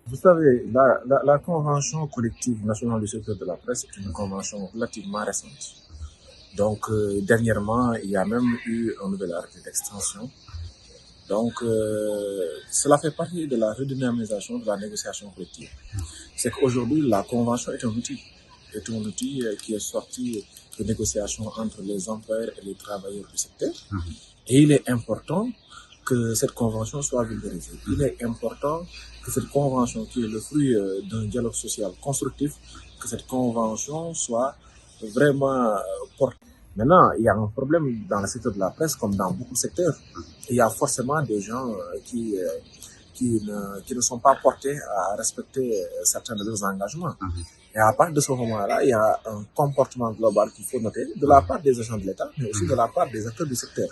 Vous savez, la Convention collective nationale du secteur de la presse est une convention relativement récente. Donc, dernièrement, il y a même eu un nouvel arrêté d'extension. Donc, cela fait partie de la redynamisation de la négociation collective. C'est qu'aujourd'hui, la Convention est un outil. Qui est sorti de négociations entre les employeurs et les travailleurs du secteur. Et il est important que cette convention soit vulgarisée. Il est important que cette convention, qui est le fruit d'un dialogue social constructif, que cette convention soit vraiment portée. Maintenant, il y a un problème dans le secteur de la presse comme dans beaucoup de secteurs. Il y a forcément des gens qui ne sont pas portés à respecter certains de leurs engagements. Et à partir de ce moment-là, il y a un comportement global qu'il faut noter de la part des agents de l'État, mais aussi de la part des acteurs du secteur.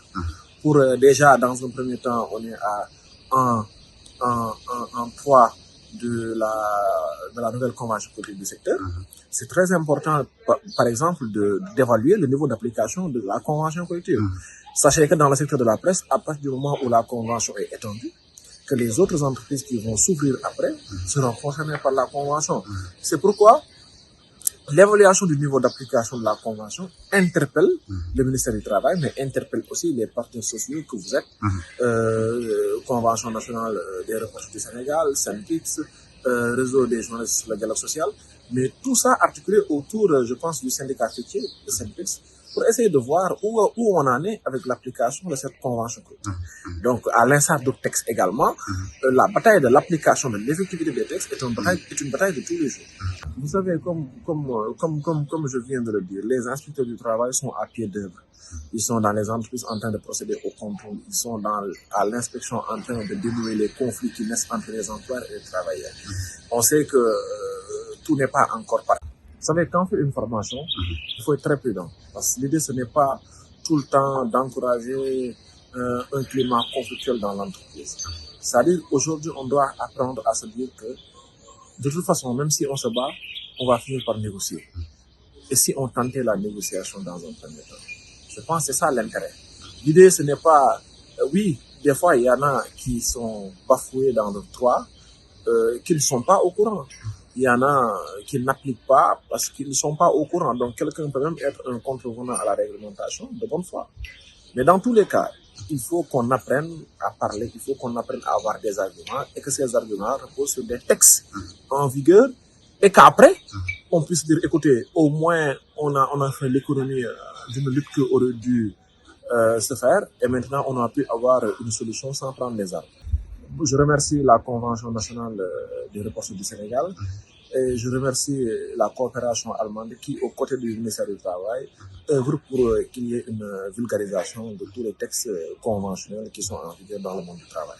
Pour déjà, dans un premier temps, on est à un poids de la nouvelle convention collective du secteur. C'est très important, par exemple, d'évaluer le niveau d'application de la convention collective. Sachez que dans le secteur de la presse, à partir du moment où la convention est étendue, que les autres entreprises qui vont s'ouvrir après seront concernées par la convention. C'est pourquoi l'évaluation du niveau d'application de la convention interpelle le ministère du Travail, mais interpelle aussi les partenaires sociaux que vous êtes, Convention nationale des reporters du Sénégal, SYNPICS, Réseau des journalistes sur le dialogue social, mais tout ça articulé autour, je pense, du syndicat fêtier de SYNPICS, pour essayer de voir où on en est avec l'application de cette convention. Donc, à l'instar d'autres textes également, la bataille de l'application de l'effectivité des textes est une bataille de tous les jours. Vous savez, comme je viens de le dire, les inspecteurs du travail sont à pied d'œuvre. Ils sont dans les entreprises en train de procéder au contrôle. Ils sont à l'inspection en train de dénouer les conflits qui naissent entre les employeurs et les travailleurs. On sait que tout n'est pas encore parti. Vous savez, quand on fait une formation, il faut être très prudent. Parce que l'idée, ce n'est pas tout le temps d'encourager un climat conflictuel dans l'entreprise. C'est-à-dire, aujourd'hui, on doit apprendre à se dire que, de toute façon, même si on se bat, on va finir par négocier. Et si on tentait la négociation dans un premier temps? Je pense que c'est ça l'intérêt. L'idée, ce n'est pas... oui, des fois, il y en a qui sont bafoués dans le droit, qui ne sont pas au courant. Il y en a qui n'appliquent pas parce qu'ils ne sont pas au courant. Donc, quelqu'un peut même être un contrevenant à la réglementation de bonne foi. Mais dans tous les cas, il faut qu'on apprenne à parler, il faut qu'on apprenne à avoir des arguments et que ces arguments reposent sur des textes en vigueur et qu'après, on puisse dire, écoutez, au moins, on a fait l'économie d'une lutte qui aurait dû se faire et maintenant, on a pu avoir une solution sans prendre les armes. Je remercie la Convention nationale des reporters du Sénégal et je remercie la coopération allemande qui, aux côtés du ministère du Travail, œuvre pour qu'il y ait une vulgarisation de tous les textes conventionnels qui sont en vigueur dans le monde du travail.